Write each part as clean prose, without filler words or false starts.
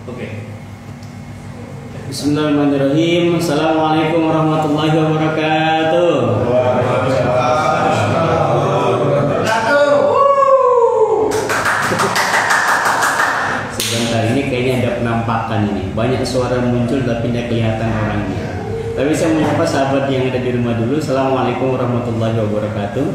Oke. Bismillahirrahmanirrahim. Assalamualaikum warahmatullahi wabarakatuh. Sebentar, ini kayaknya ada penampakan ini. Banyak suara muncul tapi tidak kelihatan orangnya. Tapi saya menyapa sahabat yang ada di rumah dulu. Assalamualaikum warahmatullahi wabarakatuh.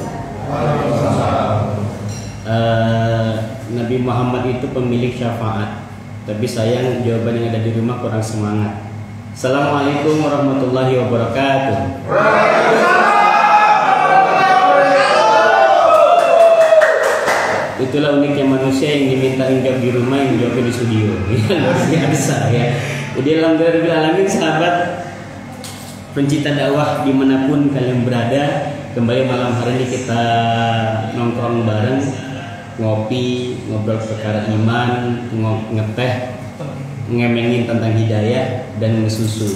Nabi Muhammad itu pemilik syafaat. Tapi sayang jawaban yang ada di rumah kurang semangat. Assalamualaikum warahmatullahi wabarakatuh. Itulah uniknya manusia yang diminta jawab di rumah yang jawab di studio. Luar biasa ya. Jadi alhamdulillah sahabat pencinta dakwah dimanapun kalian berada, kembali malam hari ini kita nongkrong bareng, ngopi, ngobrol perkara iman, ngeteh, ngemengin tentang hidayah dan ngesusu,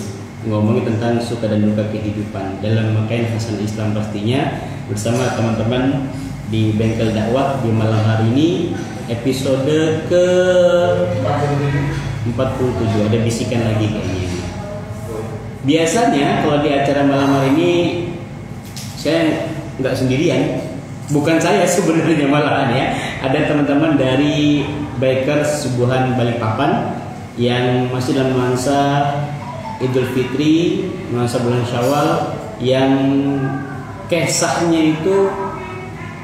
ngomongin tentang suka dan duka kehidupan dalam makaian Hasan Islam pastinya bersama teman-teman di Bengkel Dakwah di malam hari ini episode ke 47. Ada bisikan lagi kayaknya. Biasanya kalau di acara malam hari ini saya nggak sendirian, bukan saya sebenarnya malahan ya. Ada teman-teman dari Bikers Subuhan Balikpapan yang masih dalam nuansa Idul Fitri, nuansa bulan Syawal, yang kisahnya itu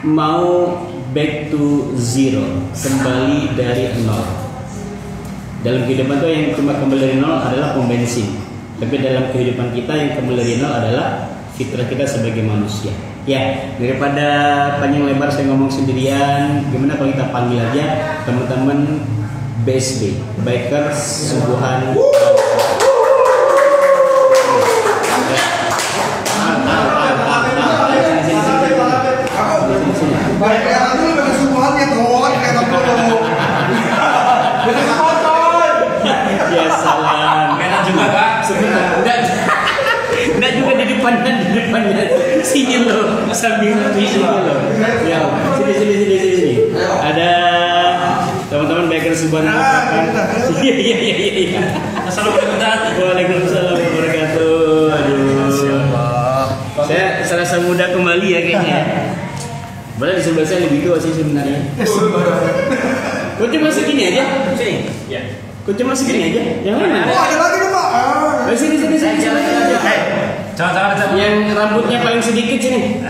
mau back to zero, kembali dari nol. Dalam kehidupan itu yang cuma kembali dari nol adalah pom bensin. Tapi dalam kehidupan kita yang kembali dari nol adalah fitrah kita sebagai manusia. Ya, daripada panjang lebar saya ngomong sendirian, gimana kalau kita panggil aja teman-teman BSB, Bikers Subuhan. Ya salam. Merah juga Pak. Sebentar. Enggak juga di depannya. Sini loh, sambil sini loh. Ya, sini. Ada teman-teman Bikers Subuhan. Iya. Assalamualaikum. Waalaikumsalam warahmatullahi wabarakatuh. Aduh. Saya serasa muda kembali ya kayaknya. Padahal di sebelah saya lebih tua sih sebenarnya. Kok cuma segini aja? Sini. Ya. Kok cuma segini aja? Yang mana? Oh, ada lagi nih, Pak. Sini. Jangan. Yang rambutnya paling sedikit sini.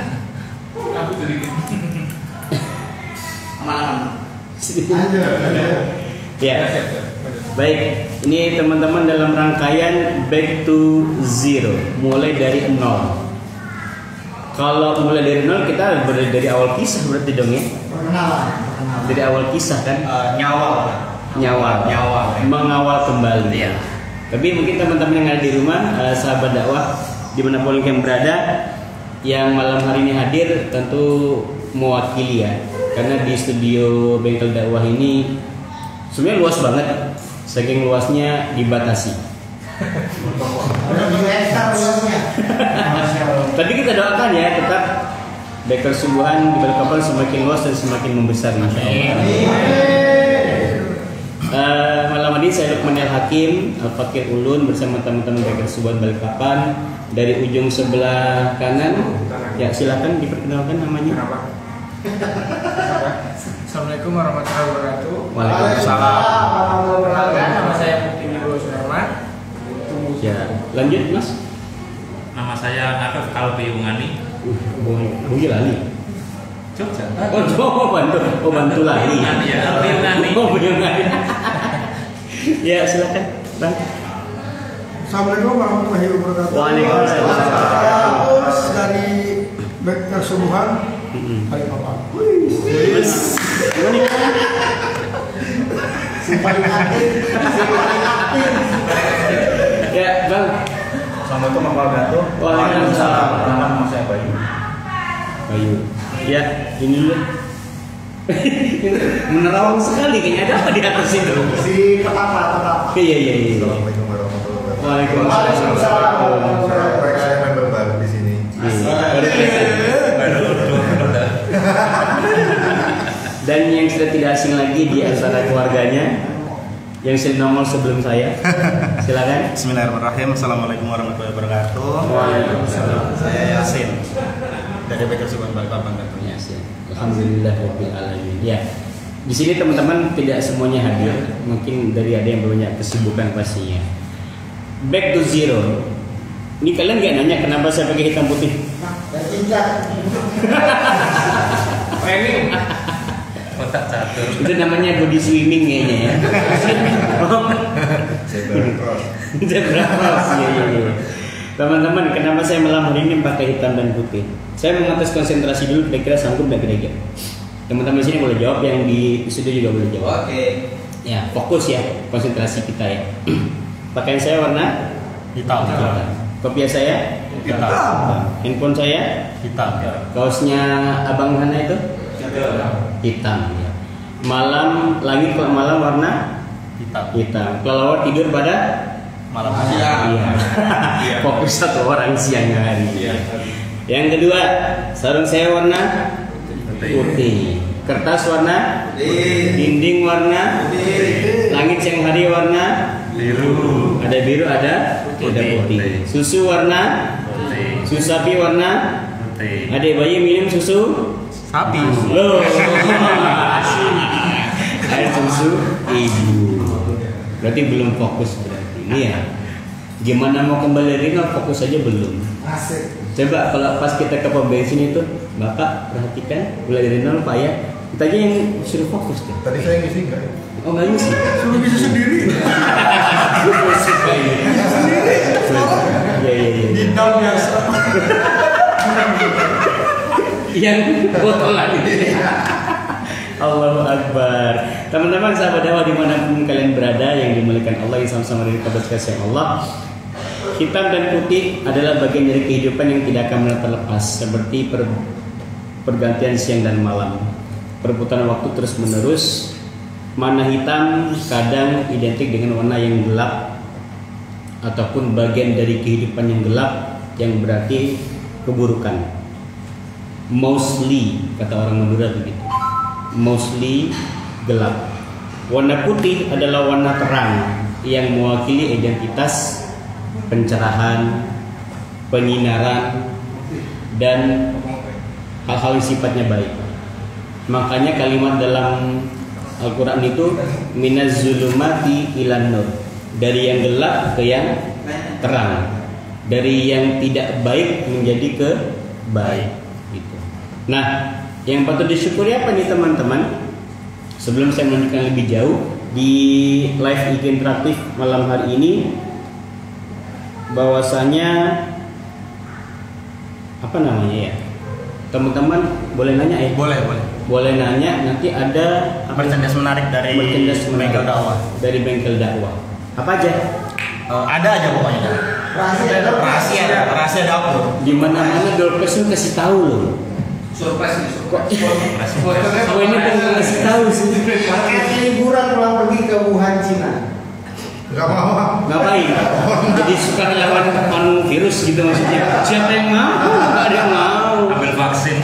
Rambut sedikit. Aman. Ya. Baik, ini teman-teman dalam rangkaian Back to Zero, mulai dari nol. Kalau mulai dari nol kita berarti dari awal kisah berarti dong ya? Dari awal kisah kan? Nyawa. Mengawal kembali. Iya. Tapi mungkin teman-teman yang ada di rumah, sahabat dakwah dimanapun yang berada, yang malam hari ini hadir tentu mewakili ya. Karena di studio Bengkel Dakwah ini sebenarnya luas banget, saking luasnya dibatasi. Tapi kita doakan ya tetap Bikers Subuhan di Balikpapan semakin luas dan semakin membesar insya Allah. Malam ini saya Lukman Hakim, Al-Fakir Ulun bersama teman-teman Bikers Subuhan Balikpapan dari ujung sebelah kanan. Ya silakan diperkenalkan namanya. Assalamualaikum warahmatullahi wabarakatuh. Waalaikumsalam. Perkenalkan, nama saya Mukti Wibowo Suherman. Ya, lanjut Mas. Nama saya Afif Kalbi Ungani. Bungil Ali. Jogja. Bantu lali. Kalbi Ungani. Ungani. Ya, silakan, Bang. Assalamualaikum warahmatullahi wabarakatuh. Waalaikumsalam. Terus dari Bengkel Subuhan Balikpapan. Ya, Bang. Assalamualaikum warahmatullahi wabarakatuh. Waalaikumsalam. Nama saya Bayu. Ya, ini dulu. Menerawang sekali kayaknya, ada apa di atas itu? Si tetap. Iya. Assalamualaikum warahmatullahi wabarakatuh. Waalaikumsalam. Saya member baru di sini. Dan yang sudah tidak asing lagi di antara keluarganya, yang nongol sebelum saya. Silakan. Bismillahirrahmanirrahim. Assalamualaikum warahmatullahi wabarakatuh. Waalaikumsalam. Saya Yasin dari Baker Subhan Balikpapan tentunya. Alhamdulillahirabbil alamin. Ya. Di sini teman-teman tidak semuanya hadir. Mungkin dari ada yang banyak kesibukan pastinya. Back to zero. Ini kalian nggak nanya kenapa saya pakai hitam putih? Ini kotak catur. Itu namanya body swimming kayaknya ya. Zebra cross. Iya. Teman-teman, kenapa saya malam hari ini pakai hitam dan putih? Saya mengatas konsentrasi dulu, kira-kira sanggup nggak kira-kira? Teman-teman di sini boleh jawab, yang di studio juga boleh jawab. Oke. Ya, fokus ya, konsentrasi kita ya. Pakaian saya warna Hitam. kopiah saya Hitam. handphone saya Hitam. kaosnya abang Hana itu hitam ya. Malam langit kalau malam warna hitam. Kalau tidur pada Malam iya. Fokus satu orang siang hari. Yang kedua, sarung saya warna putih. Kertas warna dinding warna langit siang hari warna Biru. ada biru, ada putih. Susu warna Putih. susu sapi warna Putih. adik bayi minum susu sapi. loh air susu ibu. Berarti belum fokus berarti ini ya. Gimana mau kembali Rino, fokus aja belum. Coba kalau pas kita ke pom bensin itu, Bapak perhatikan mulai dari nol Pak ya. Kita aja yang suruh fokus tuh. Tadi saya ngisi nggak? Oh nggak ngisi. Suruh bisa sendiri. Suka ini. Iya. Di down biasa. Yang botolan ini. Allahu Akbar. Teman-teman sahabat dakwah dimanapun kalian berada yang dimuliakan Allah, yang sama-sama dari kabar kasih Allah. Hitam dan putih adalah bagian dari kehidupan yang tidak akan pernah terlepas, seperti pergantian siang dan malam. Perputaran waktu terus menerus. Mana hitam kadang identik dengan warna yang gelap ataupun bagian dari kehidupan yang gelap yang berarti keburukan. Mostly kata orang Madura begitu. Mostly gelap. Warna putih adalah warna terang yang mewakili identitas, pencerahan, penyinaran, dan hal-hal yang sifatnya baik. Makanya kalimat dalam Al-Quran itu minaz zulumati ilan nur, dari yang gelap ke yang terang, dari yang tidak baik menjadi ke baik gitu. Nah, yang patut disyukuri apa nih teman-teman? Sebelum saya melanjutkan lebih jauh di live IG interaktif malam hari ini, bahwasanya apa namanya ya? Teman-teman boleh nanya ya? Boleh nanya, nanti ada Merchandise menarik dari merchandise menarik Bengkel Dakwah. dari Bengkel Dakwah. Apa aja? Ada aja pokoknya. Rahasia dapur. Di mana-mana Dolpes tuh kasih tahu loh. Surprise. Kok ini pengen kasih tahu sih? Paket liburan pulang pergi ke Wuhan, Cina. Nggak mau. Ngapain? Jadi suka lawan virus gitu maksudnya. Siapa yang mau? Nggak ada yang mau. Ambil vaksin.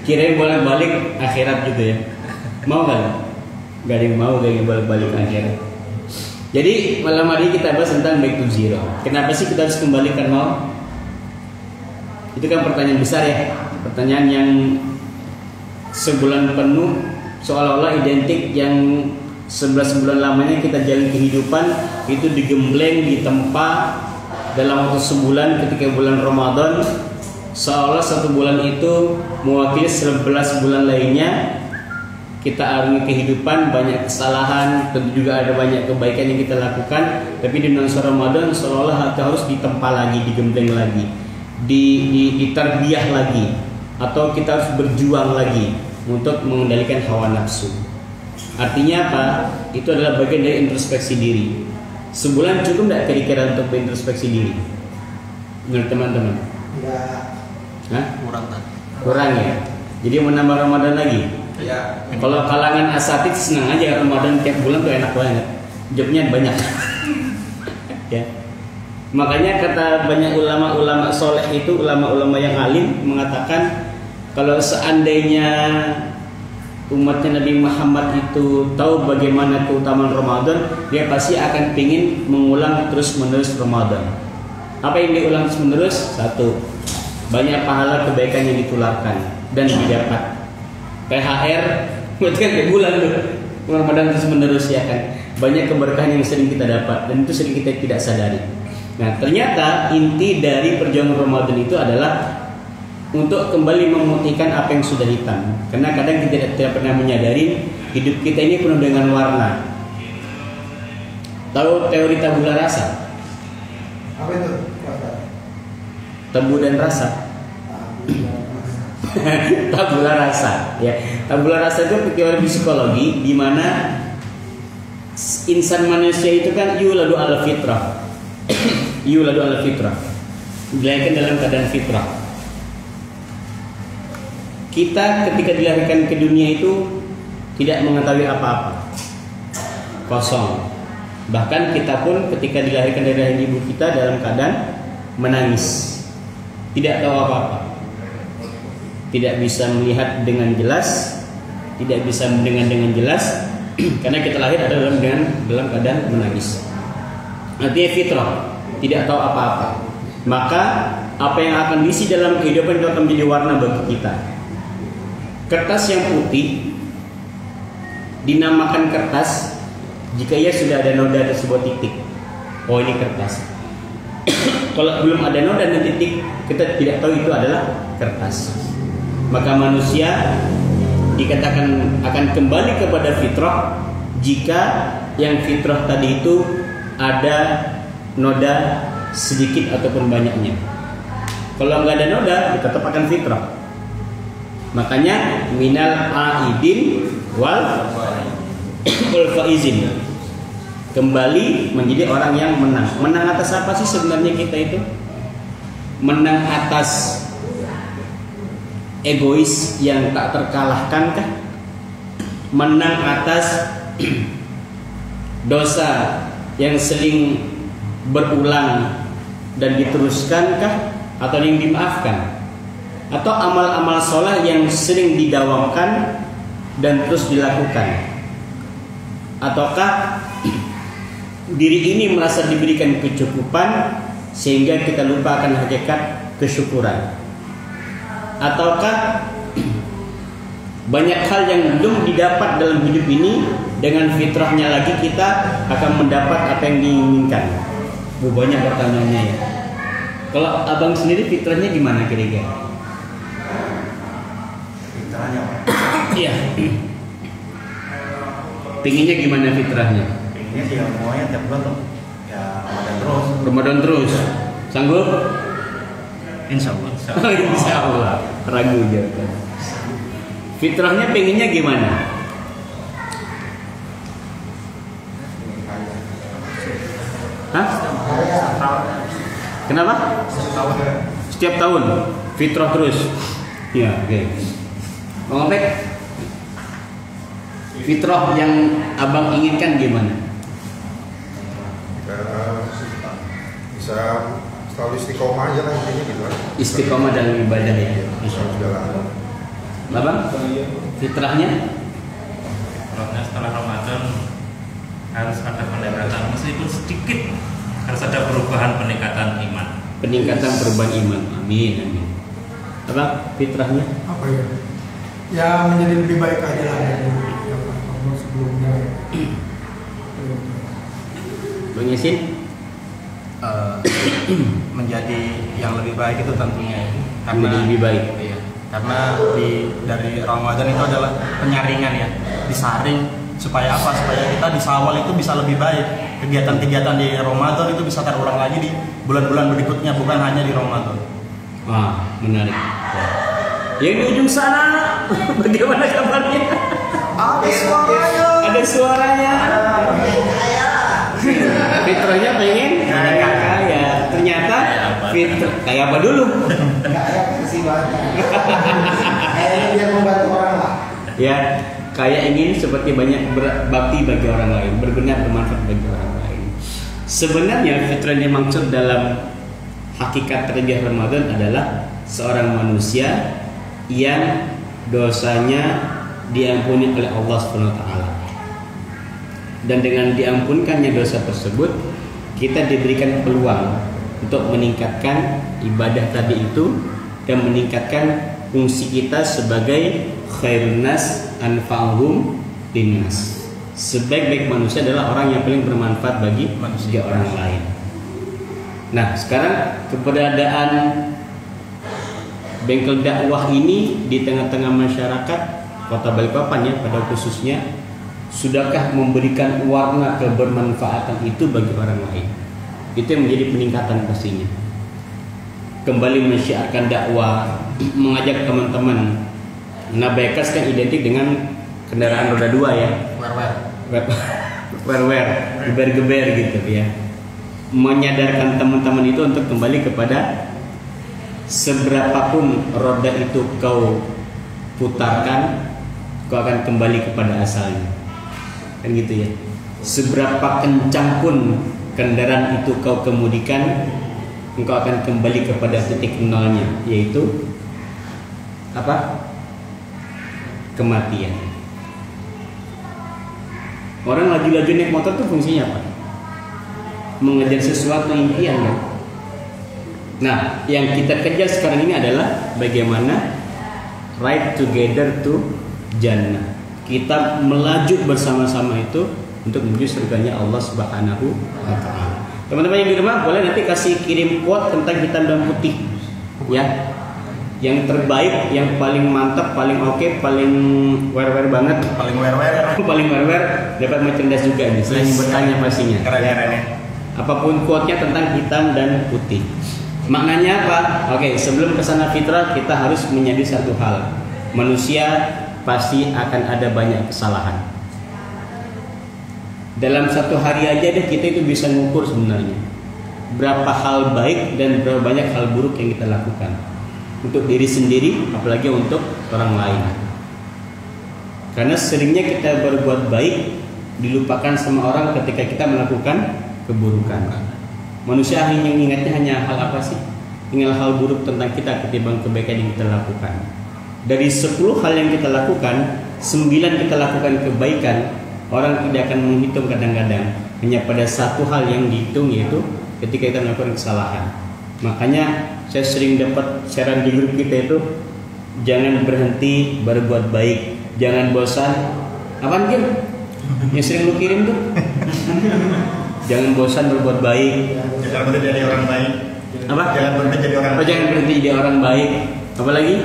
Kirain balik-balik akhirat gitu ya. Mau kan? Gak ada yang mau kayak balik-balik akhirat. Jadi malam hari kita bahas tentang back to zero. Kenapa sih kita harus kembalikan mau? Itu kan pertanyaan besar ya. Pertanyaan yang sebulan penuh seolah-olah identik, yang 11 bulan lamanya kita jalan kehidupan itu digembleng, ditempa dalam waktu sebulan ketika bulan Ramadan, seolah satu bulan itu mewakili 11 bulan lainnya. Kita alami kehidupan, banyak kesalahan, tentu juga ada banyak kebaikan yang kita lakukan, tapi di bulan Ramadan seolah kita harus ditempa lagi, digembleng lagi, ditarbiyah lagi, atau kita harus berjuang lagi untuk mengendalikan hawa nafsu. Artinya apa? Itu adalah bagian dari introspeksi diri. Sebulan cukup tidak kira-kira untuk berintrospeksi diri? Menurut teman-teman? Hah? Kurang ya? Jadi mau nambah Ramadan lagi? Ya. Kalau kalangan asatid senang aja Ramadan tiap bulan tuh enak banget. Jobnya banyak. Ya. Makanya kata banyak ulama-ulama soleh itu, ulama-ulama yang alim mengatakan kalau seandainya umatnya Nabi Muhammad itu tahu bagaimana keutamaan Ramadan, dia pasti akan ingin mengulang terus-menerus Ramadan. Apa yang diulang terus-menerus? Satu, banyak pahala kebaikan yang ditularkan dan didapat. THR, berarti kan tiap bulan tuh Ramadan terus-menerus ya kan. Banyak keberkahan yang sering kita dapat dan itu sering kita tidak sadari. Nah, ternyata inti dari perjuangan Ramadan itu adalah untuk kembali memutihkan apa yang sudah hitam. Karena kadang kita tidak pernah menyadari hidup kita ini penuh dengan warna. Tahu teori tabula rasa? Apa itu? Rasa. Tabu dan rasa. Tabula rasa, ya. Tabula rasa itu teori psikologi di mana insan manusia itu kan yuladu ala fitrah. Yuladu ala fitrah. Dilahirkan dalam keadaan fitrah. Kita ketika dilahirkan ke dunia itu tidak mengetahui apa-apa, kosong. Bahkan kita pun ketika dilahirkan dari rahim ibu kita dalam keadaan menangis, tidak tahu apa-apa, tidak bisa melihat dengan jelas, tidak bisa mendengar dengan jelas, karena kita lahir adalah dalam keadaan menangis. Artinya fitrah, tidak tahu apa-apa. Maka apa yang akan diisi dalam kehidupan itu akan menjadi warna bagi kita. Kertas yang putih dinamakan kertas jika ia sudah ada noda atau sebuah titik. Oh, ini kertas. Kalau belum ada noda dan titik, kita tidak tahu itu adalah kertas. Maka manusia dikatakan akan kembali kepada fitrah jika yang fitrah tadi itu ada noda sedikit ataupun banyaknya. Kalau nggak ada noda, tetap akan fitrah. Makanya minal aidin wal faizin, kembali menjadi orang yang menang. Menang atas apa sih sebenarnya kita itu? Menang atas egois yang tak terkalahkan kah? Menang atas dosa yang sering berulang dan diteruskan kah? Atau yang dimaafkan? Atau amal-amal soleh yang sering didawamkan dan terus dilakukan? Ataukah diri ini merasa diberikan kecukupan sehingga kita lupa akan hakikat kesyukuran? Ataukah banyak hal yang belum didapat dalam hidup ini, dengan fitrahnya lagi kita akan mendapat apa yang diinginkan? Banyak pertanyaannya ya. Kalau abang sendiri fitrahnya gimana kira-kira? Iya. Pinginnya gimana fitrahnya? Pinginnya sih semuanya tiap bulan tuh ya Ramadan terus. Sanggup? Insya Allah. Insya Allah. Ragu aja. Fitrahnya pinginnya gimana? Hah? Kenapa? Setiap tahun. Fitrah terus. Ya, oke. Bang Opek, fitrah yang abang inginkan gimana? Bisa selalu istiqomah aja lah intinya gitu. Istiqomah dalam ibadah ya. Jalan. Abang, fitrahnya? Fitrahnya setelah Ramadan harus ada peningkatan, meskipun sedikit, harus ada perubahan peningkatan iman. Peningkatan perubahan iman. Amin, amin. Abang, fitrahnya? Apa ya? Ya menjadi lebih baik aja lah dari yang sebelumnya. Bang Yasin? Menjadi yang lebih baik itu tentunya Menjadi lebih baik. Iya, karena dari Ramadan itu adalah penyaringan ya, disaring supaya apa? Supaya kita di Syawal itu bisa lebih baik. Kegiatan-kegiatan di Ramadan itu bisa terulang lagi di bulan-bulan berikutnya, bukan hanya di Ramadan. Wah, menarik. Yang di ujung sana, bagaimana kabarnya? Ada suaranya. Ada suaranya. Fitrahnya pengen kaya. Ternyata fitrah kayak apa dulu? Kayak kasih banget. Kayaknya biar membantu orang lah. Ya, kayak ingin seperti banyak berbakti bagi orang lain, berguna bermanfaat bagi orang lain. Sebenarnya fitrah yang dimaksud dalam hakikat terjadi Ramadan adalah seorang manusia yang dosanya diampuni oleh Allah SWT. Dan dengan diampunkannya dosa tersebut, kita diberikan peluang untuk meningkatkan ibadah tadi itu dan meningkatkan fungsi kita sebagai khairun nas anfa'uhum linnas. Sebaik-baik manusia adalah orang yang paling bermanfaat bagi orang lain. Nah, sekarang keberadaan bengkel dakwah ini di tengah-tengah masyarakat Kota Balikpapan ya pada khususnya, sudahkah memberikan warna kebermanfaatan itu bagi orang lain? Itu yang menjadi peningkatan pastinya. Kembali menyiarkan dakwah, mengajak teman-teman. Nah, bekas kan identik dengan kendaraan roda 2 ya. Wer-wer, geber-geber gitu ya. Menyadarkan teman-teman itu untuk kembali kepada seberapapun roda itu kau putarkan, kau akan kembali kepada asalnya. Kan gitu ya. Seberapa kencang pun kendaraan itu kau kemudikan, engkau akan kembali kepada titik nolnya, yaitu apa? Kematian. Orang laju-laju naik motor tuh fungsinya apa? Mengejar sesuatu impian kan? Nah, yang kita kejar sekarang ini adalah bagaimana ride together to Jannah. Kita melaju bersama-sama itu untuk menuju surganya Allah Subhanahu wa taala. Teman-teman yang di rumah boleh nanti kasih kirim quote tentang hitam dan putih ya. Yang terbaik, yang paling mantap, paling oke, paling wer-wer banget, Paling wer-wer. paling wer-wer dapat merchandise juga nih. Selain bertanya pastinya. Keren-keren ya. Apapun quote-nya tentang hitam dan putih. Maknanya apa? Oke, sebelum kesana fitrah kita harus menyadari satu hal. Manusia pasti akan ada banyak kesalahan. Dalam satu hari aja deh kita itu bisa ngukur sebenarnya berapa hal baik dan berapa banyak hal buruk yang kita lakukan untuk diri sendiri, apalagi untuk orang lain. Karena seringnya kita berbuat baik dilupakan sama orang ketika kita melakukan keburukan. Manusia hanya ingatnya hanya hal apa sih? Tinggal hal buruk tentang kita ketimbang kebaikan yang kita lakukan. Dari 10 hal yang kita lakukan, 9 kita lakukan kebaikan. Orang tidak akan menghitung kadang-kadang. Hanya pada satu hal yang dihitung, yaitu ketika kita melakukan kesalahan. Makanya saya sering dapat saran di grup kita itu, jangan berhenti berbuat baik, jangan bosan. Apaan Kim? Yang sering lu kirim tuh? Jangan bosan berbuat baik. Jangan berhenti jadi orang baik. Apa? Jangan berhenti jadi orang baik. Jangan berhenti jadi orang baik. Apa lagi?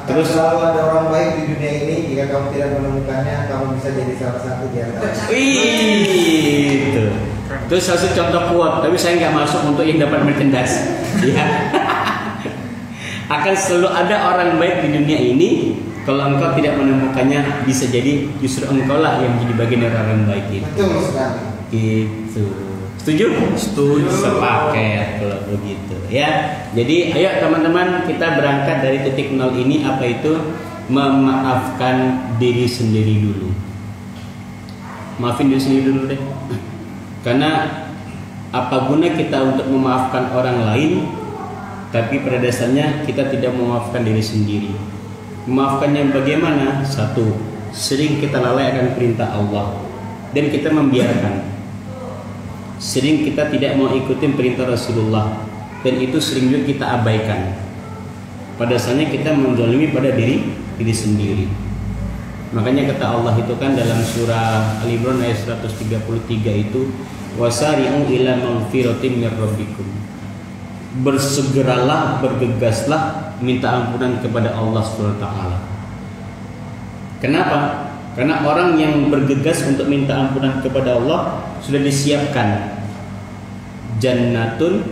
Terus selalu ada orang baik di dunia ini. Jika kamu tidak menemukannya, kamu bisa jadi salah satu di antara. Wih, itu. Terus satu contoh quote, tapi saya nggak masuk untuk yang dapat merchandise. Ya. Akan selalu ada orang baik di dunia ini. Kalau engkau tidak menemukannya, bisa jadi justru engkau lah yang jadi bagian dari orang baik itu. Betul sekali. Gitu. Setuju? Setuju. Sepaket kalau begitu ya. Jadi ayo teman-teman, kita berangkat dari titik nol ini. Apa itu? Memaafkan diri sendiri dulu. Maafin diri sendiri dulu deh. Karena apa guna kita untuk memaafkan orang lain, tapi pada dasarnya kita tidak memaafkan diri sendiri. Memaafkannya bagaimana? Satu, sering kita lalai akan perintah Allah dan kita membiarkan. Sering kita tidak mau ikutin perintah Rasulullah dan itu sering juga kita abaikan. Pada dasarnya kita menzalimi pada diri sendiri. Makanya kata Allah itu kan dalam surah Al-Imran ayat 133 itu, wasari'u ila magfiratin mir rabbikum. Bersegeralah, bergegaslah minta ampunan kepada Allah SWT. Kenapa? Karena orang yang bergegas untuk minta ampunan kepada Allah sudah disiapkan jannatun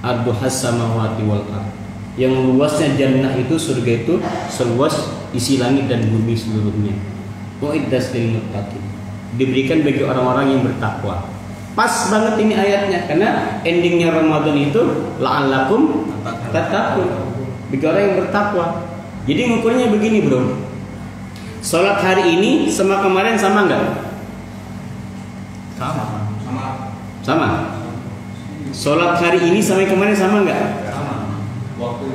arduhas samawati wal ardh. Yang luasnya jannah itu, surga itu seluas isi langit dan bumi seluruhnya. Uiddat lil muttaqin. Diberikan bagi orang-orang yang bertakwa. Pas banget ini ayatnya karena endingnya Ramadan itu la'allakum tattaqun. Bagi orang yang bertakwa. Jadi ngukurnya begini, Bro. Salat hari ini sama kemarin sama enggak? Sama. Salat hari ini sama kemarin sama enggak? Waktu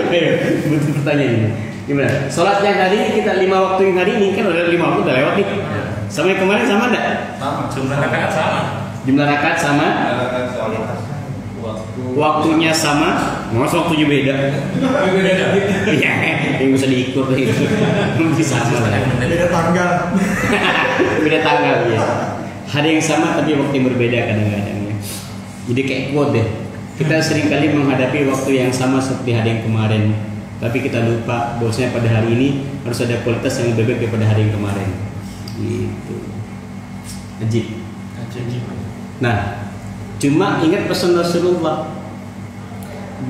Ayo, butuh pertanyaan ini. Gimana? Sholat yang hari ini kita 5 waktu yang hari ini kan udah 5 waktu udah lewat nih. Sama yang kemarin sama enggak? Sama. Jumlah rakaat sama. Jumlah rakaat sama? Waktunya sama? Masa waktunya beda? Iya, yang bisa diukur itu. Bisa sama lah. Beda tanggal. Beda tanggal ya. Hari yang sama tapi waktu yang berbeda kadang-kadang ya. Jadi kayak quote deh. Kita seringkali menghadapi waktu yang sama seperti hari yang kemarin, tapi kita lupa bahwasanya pada hari ini harus ada kualitas yang lebih baik daripada hari yang kemarin. Gitu. Ajib. Nah, cuma ingat pesan Rasulullah.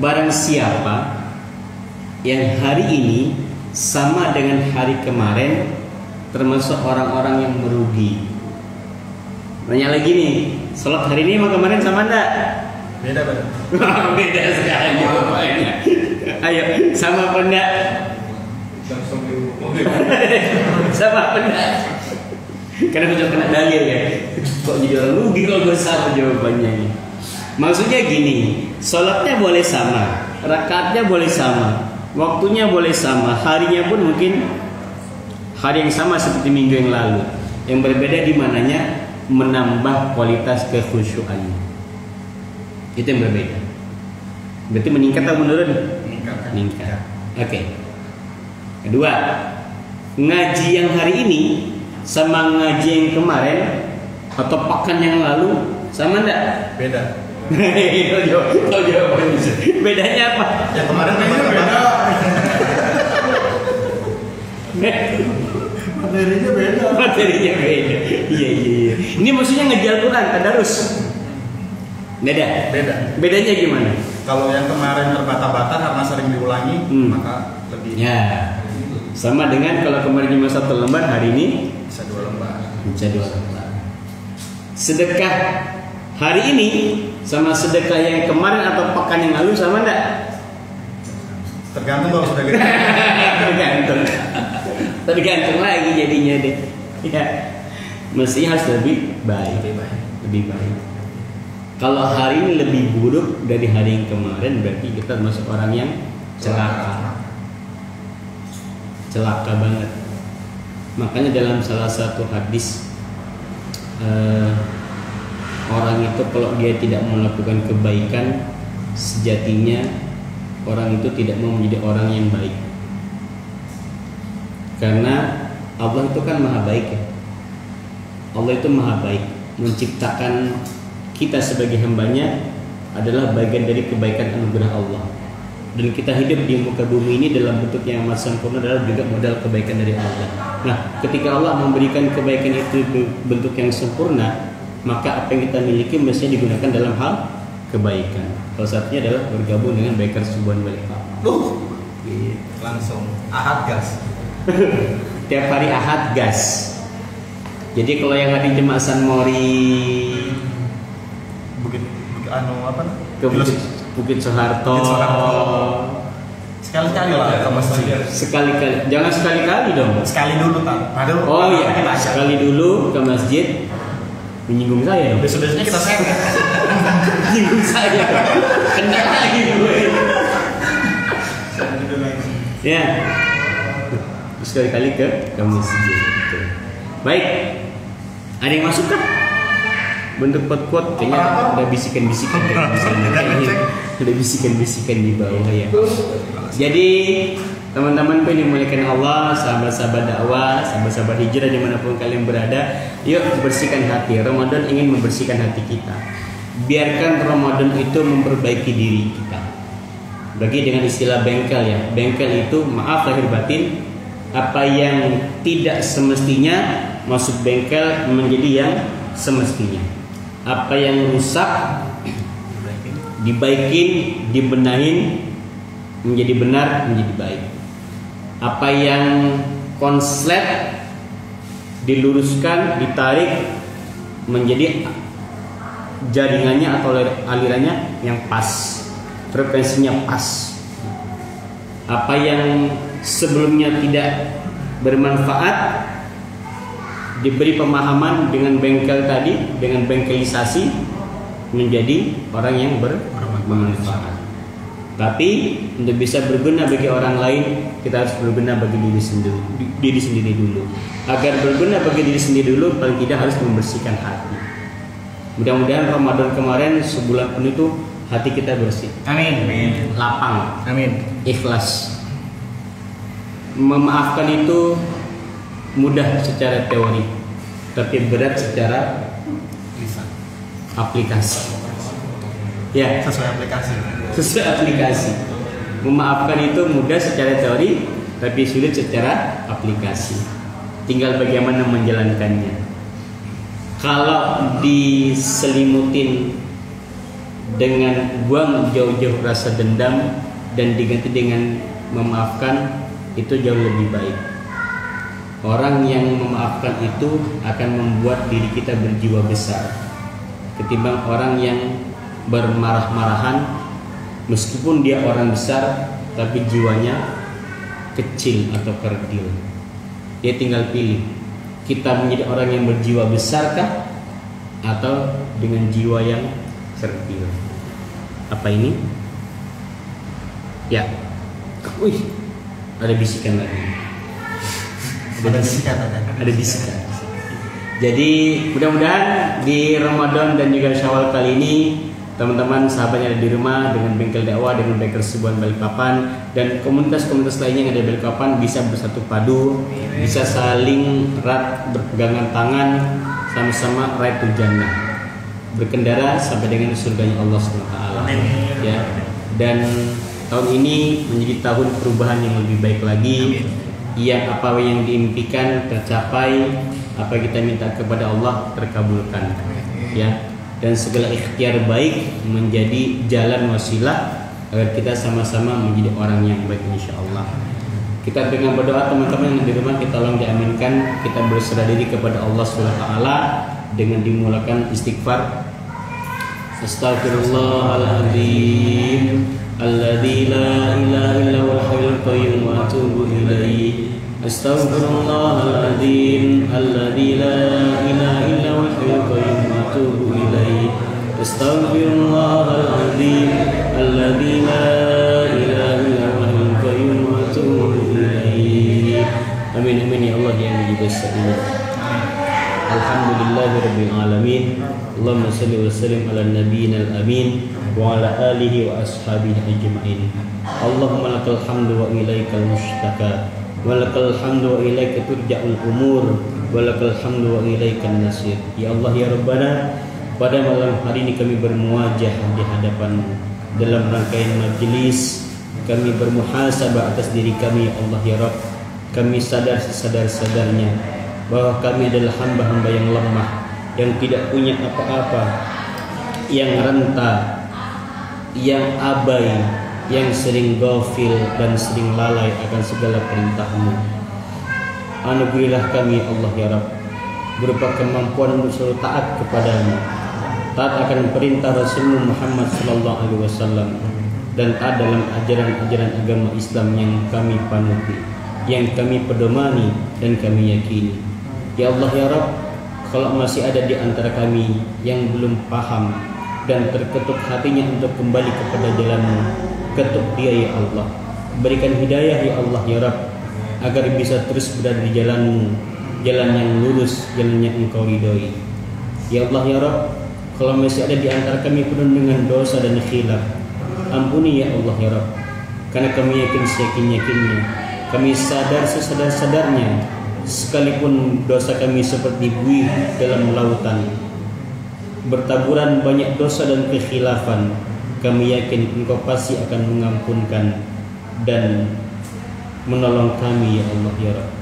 Barang siapa yang hari ini sama dengan hari kemarin, termasuk orang-orang yang merugi. Nanya lagi nih, sholat hari ini sama kemarin sama enggak? Beda. Beda sekali jawabannya. Ayo, sama apa enggak? Sama apa enggak? Karena gue kena dalil ya. Kok jadi orang rugi kalau gue salah jawabannya ini. Maksudnya gini, sholatnya boleh sama, rakaatnya boleh sama, waktunya boleh sama, harinya pun mungkin hari yang sama seperti minggu yang lalu. Yang berbeda di mananya menambah kualitas kekhusyukannya. Itu yang berbeda. Berarti meningkat atau menurun? Meningkat. Oke. Kedua, ngaji yang hari ini sama ngaji yang kemarin atau pekan yang lalu sama enggak? Beda. Tahu jawabannya. Bedanya apa? Yang kemarin beda. Materinya beda. Materinya beda. Iya. Ini maksudnya ngaji Al-Quran, tadarus. Beda. Bedanya gimana? Kalau yang kemarin terbata-bata karena sering diulangi, maka lebih. Ya. Sama dengan kalau kemarin cuma 1 lembar, hari ini Bisa 2 lembar. bisa 2 lembar. Sedekah hari ini sama sedekah yang kemarin atau pekan yang lalu sama enggak? Tergantung kalau sudah gitu. Tergantung lagi jadinya deh. Ya. Mestinya harus lebih baik. Kalau hari ini lebih buruk dari hari yang kemarin, berarti kita termasuk orang yang celaka. Celaka banget. Makanya dalam salah satu hadis, orang itu kalau dia tidak melakukan kebaikan, sejatinya orang itu tidak mau menjadi orang yang baik. Karena Allah itu kan maha baik ya. Allah itu maha baik, menciptakan kita sebagai hambanya adalah bagian dari kebaikan anugerah Allah. Dan kita hidup di muka bumi ini dalam bentuk yang amat sempurna adalah juga modal kebaikan dari Allah. Nah, ketika Allah memberikan kebaikan itu bentuk yang sempurna, maka apa yang kita miliki mestinya digunakan dalam hal kebaikan. Salah satunya adalah bergabung dengan Baker Subhan Wali Langsung Ahad gas. Tiap hari Ahad gas. Jadi kalau yang hari jemaah San Mori Bukit apa? ke Bukit Soeharto. Sekali-kali lah ke masjid. Sekali-kali, jangan sekali-kali dong. Sekali dulu kan. Oh iya, sekali dulu ke masjid. Menyinggung saya dong. Besok-besoknya kita seret. Menyinggung saya. Kena lagi gue. Ya. Sekali-kali ke masjid. Baik. Ada yang masuk kah? Bentuk quote kayaknya ada bisikan-bisikan ada bisikan-bisikan di bawah ya. Jadi teman-teman yang dimuliakan Allah, sahabat-sahabat dakwah, sahabat-sahabat hijrah dimanapun kalian berada, yuk bersihkan hati. Ramadan ingin membersihkan hati kita. Biarkan Ramadan itu memperbaiki diri kita. Bagi dengan istilah bengkel ya, bengkel itu maaf lahir batin, apa yang tidak semestinya masuk bengkel menjadi yang semestinya. Apa yang rusak dibaikin, dibenahin menjadi benar, menjadi baik. Apa yang konslet diluruskan, ditarik menjadi jaringannya atau alirannya yang pas, frekuensinya pas. Apa yang sebelumnya tidak bermanfaat diberi pemahaman dengan bengkel tadi, dengan bengkelisasi menjadi orang yang bermanfaat. Tapi untuk bisa berguna bagi orang lain, kita harus berguna bagi diri sendiri dulu. Agar berguna bagi diri sendiri dulu, paling tidak harus membersihkan hati. Mudah-mudahan Ramadan kemarin sebulan penuh itu hati kita bersih. Amin. Lapang. Amin. Ikhlas. Memaafkan itu mudah secara teori, tapi berat secara aplikasi. Ya, Sesuai aplikasi. sesuai aplikasi. Memaafkan itu mudah secara teori, tapi sulit secara aplikasi. Tinggal bagaimana menjalankannya. Kalau diselimutin dengan buang jauh-jauh rasa dendam dan diganti dengan memaafkan, itu jauh lebih baik. Orang yang memaafkan itu akan membuat diri kita berjiwa besar ketimbang orang yang bermarah-marahan, meskipun dia orang besar tapi jiwanya kecil atau kerdil. Dia tinggal pilih, kita menjadi orang yang berjiwa besarkah atau dengan jiwa yang kerdil. Apa ini? Ya. Wih, ada bisikan lagi. Ada bisikan. Jadi mudah-mudahan di Ramadan dan juga Syawal kali ini, teman-teman sahabatnya ada di rumah dengan bengkel dakwah, dengan bengkel Sebuan Balikpapan dan komunitas-komunitas lainnya yang ada di Balikpapan bisa bersatu padu, bisa saling erat berpegangan tangan, sama-sama raih jannah, berkendara sampai dengan surganya Allah SWT. Ya. Dan tahun ini menjadi tahun perubahan yang lebih baik lagi. Yang apa yang diimpikan tercapai, apa kita minta kepada Allah terkabulkan. Ya. Dan segala ikhtiar baik menjadi jalan wasilah agar kita sama-sama menjadi orang yang baik insyaallah. Kita dengan berdoa teman-teman yang di rumah, kita tolong diaminkan. Kita berserah diri kepada Allah SWT dengan dimulakan istighfar. Astaghfirullahaladzim alladzi la ilaha illa huwal hayyul qayyum wa atubu ilaih. Astaghfirullahaladzim alladzi la ilaha illa huwal hayyul qayyum wa atubu ilaih. Astaghfirullahaladzim alladzi la ilaha illa huwal hayyul qayyum wa atubu ilaih. Amin amin ya Allah ya mujibas sa'ilat. Alhamdulillahirabbil alamin. Allahumma shalli wa sallim ala nabiyyil amin wa ala alihi wa ashabihi ajma'in. Allahumma lakal hamdu wa ilaikal mushtaka wa lakal hamdu wa ilaika turja'ul umur wa lakal hamdu wa ilaikan nasir. Ya Allah ya Rabbana, pada malam hari ini kami bermuajah di hadapan-Mu dalam rangkaian majelis. Kami bermuhasabah atas diri kami ya Allah ya Rabb. Kami sadar sesadar-sadarnya bahwa kami adalah hamba-hamba yang lemah, yang tidak punya apa-apa, yang renta, yang abai, yang sering ghafil dan sering lalai akan segala perintah-Mu. Anugerilah kami Allah ya Rabb berupa kemampuan untuk selalu taat kepada-Mu, taat akan perintah Rasulullah Muhammad SAW, dan taat dalam ajaran-ajaran agama Islam yang kami panuti, yang kami pedomani dan kami yakini. Ya Allah ya Rabb, kalau masih ada di antara kami yang belum paham dan terketuk hatinya untuk kembali kepada jalan-Mu, ketuk dia ya Allah. Berikan hidayah ya Allah ya Rabb, agar bisa terus berada di jalan-Mu, jalan yang lurus, jalan yang Engkau ridhoi. Ya Allah ya Rabb, kalau masih ada di antara kami penuh dengan dosa dan khilaf, ampuni ya Allah ya Rabb. Karena kami yakin seyakin-yakinnya, kami sadar sesadar-sadarnya, sekalipun dosa kami seperti buih dalam lautan, bertaburan banyak dosa dan kekhilafan, kami yakin Engkau pasti akan mengampunkan dan menolong kami ya Allah ya Rabb.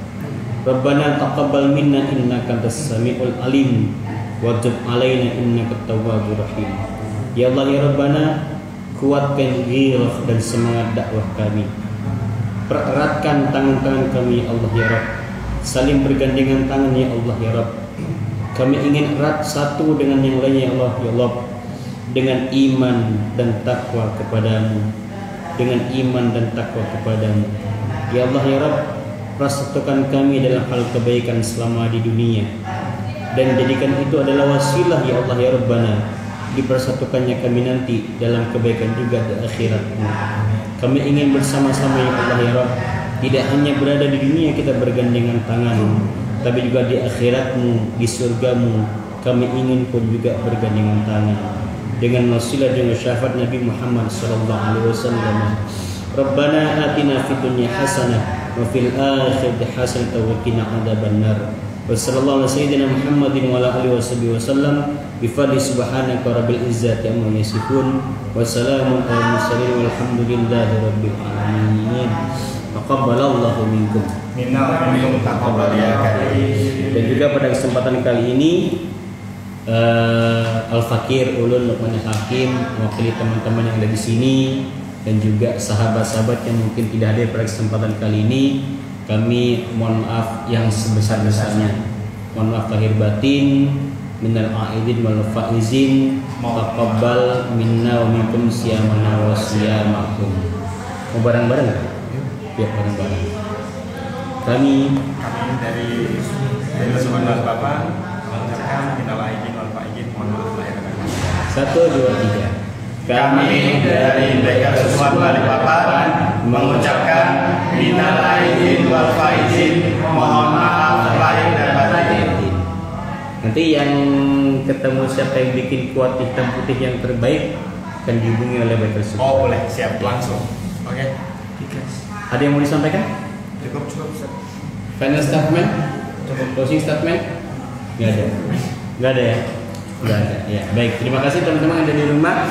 Rabbana taqabbal minna innaka antas samiul alim wa tub alaina innaka tawwabur rahim. Ya Allah ya Rabbana, kuatkan ghirah dan semangat dakwah kami, pereratkan tangan-tangan kami ya Allah ya Rabb, saling bergandengan tangan ya Allah ya Rabb. Kami ingin erat satu dengan yang lainnya ya Allah ya Allah, dengan iman dan takwa kepadamu, dengan iman dan takwa kepadamu ya Allah ya Rabb. Persatukan kami dalam hal kebaikan selama di dunia, dan jadikan itu adalah wasilah ya Allah ya Rabbana dipersatukannya kami nanti dalam kebaikan juga di akhiratmu. Kami ingin bersama-sama ya Allah ya Rabb, tidak hanya berada di dunia kita bergandengan tangan, tapi juga di akhiratmu, di surgamu kami ingin pun juga bergandengan tangan dengan wasilah dengan syafaat Nabi Muhammad sallallahu alaihi wasallam. Rabbana atina fid dunya hasanah wa fil akhirati hasanah wa qina adzabannar. Wa sallallahu ala sayyidina Muhammadin wa ala alihi wasallam bi fadli subhanaka rabbil izzati amma yasifun wa salamun alal mursalin walhamdulillahi rabbil alamin. Taqabbalallahu minkum. Minna wa minkum taqabbal ya karim. Dan juga pada kesempatan kali ini Al-Fakir Ulul Luqman Hakim mewakili teman-teman yang ada di sini dan juga sahabat-sahabat yang mungkin tidak hadir pada kesempatan kali ini, kami mohon maaf yang sebesar-besarnya. Mohon maaf lahir batin, minal aidin wal faizin, taqabbal minna wa minkum siyamana wa siyamakum. Mau bareng-bareng? Ya, bareng-bareng. Kami dari Subhanallah Bapak mengucapkan minal aidin wal faizin, mohon maaf lahir batin. 1, 2, 3. Kami dari Baker Subuhan Balikpapan mengucapkan minal aidin wal faizin, mohon maaf lahir dan batin. Nanti yang ketemu siapa yang bikin kuat hitam putih yang terbaik akan dihubungi oleh Baker Subuhan. Oh boleh, siap langsung. Oke. Ada yang mau disampaikan? Cukup. Final statement? Closing statement? Nggak ada. Nggak ada ya? Nggak ada. Ya baik. Terima kasih teman-teman yang ada di rumah.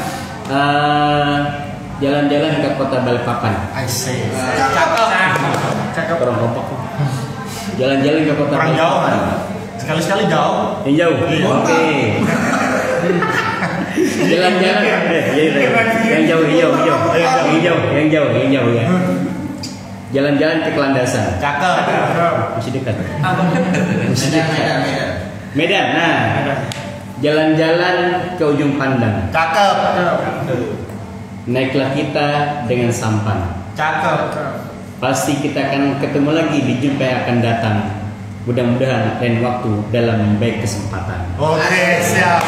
Jalan-jalan ke kota Balikpapan. I see. Cakep. Kurang kompak. Jalan-jalan ke kota Kurang jauh Balikpapan. kan? Sekali-sekali jauh. Yang jauh. Oke. Jalan-jalan. Yang jauh ya. Jalan-jalan ke Kelandasan. Cakep. Masih dekat. Masih dekat. Medan. Nah. Jalan-jalan ke ujung pandang. Cakep. Naiklah kita dengan sampan. Cakep. Pasti kita akan ketemu lagi di jumpa yang akan datang. Mudah-mudahan lain waktu dalam baik kesempatan. Oke, siap.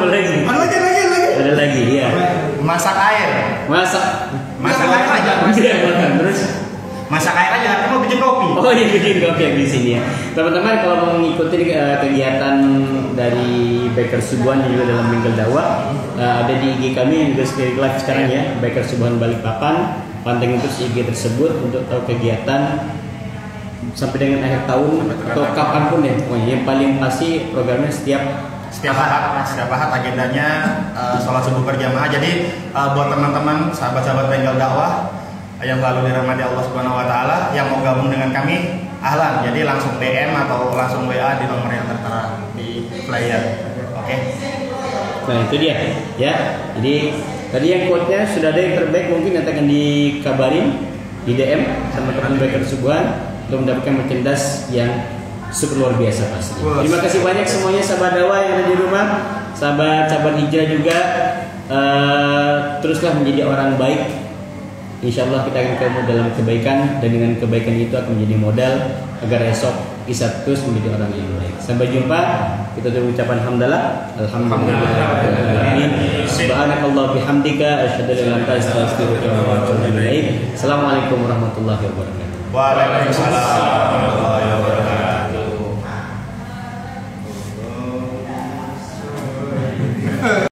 Lagi. Ada lagi ya. Masak air. Masak aja. Terus Masak air aja, nanti mau bikin kopi. oh iya, bikin kopi yang di sini ya. Teman-teman kalau mau mengikuti kegiatan dari Baker Subuhan juga dalam Minggu Dakwah, ada di IG kami yang juga live sekarang ya, Baker Subuhan Balikpapan. Pantengin terus IG tersebut untuk tahu kegiatan sampai dengan akhir tahun atau kapanpun ya. Pokoknya yang paling pasti programnya Setiap ahad agendanya sholat subuh berjamaah. Jadi buat teman-teman sahabat-sahabat Bengkel Dakwah yang selalu dirahmati Allah Subhanahu wa taala yang mau gabung dengan kami, ahlan. Jadi langsung DM atau langsung WA di nomor yang tertera di flyer. Oke. Nah itu dia ya. Jadi tadi yang quote-nya sudah ada yang terbaik, mungkin nanti akan dikabarin di DM sama teman Baker Subuhan untuk mendapatkan merchandise yang super luar biasa pasti. Terima kasih banyak semuanya sahabat dakwah yang ada di rumah, sahabat hijrah juga. Teruslah menjadi orang baik. Insya Allah kita akan ketemu dalam kebaikan, dan dengan kebaikan itu akan menjadi modal agar esok bisa terus menjadi orang yang baik. Sampai jumpa. Kita tutup ucapan hamdalah. Alhamdulillah. Subhanakallah bihamdika asyhadu an la ilaha illa anta astaghfiruka wa atubu ilaik. Assalamualaikum warahmatullahi wabarakatuh. Waalaikumsalam.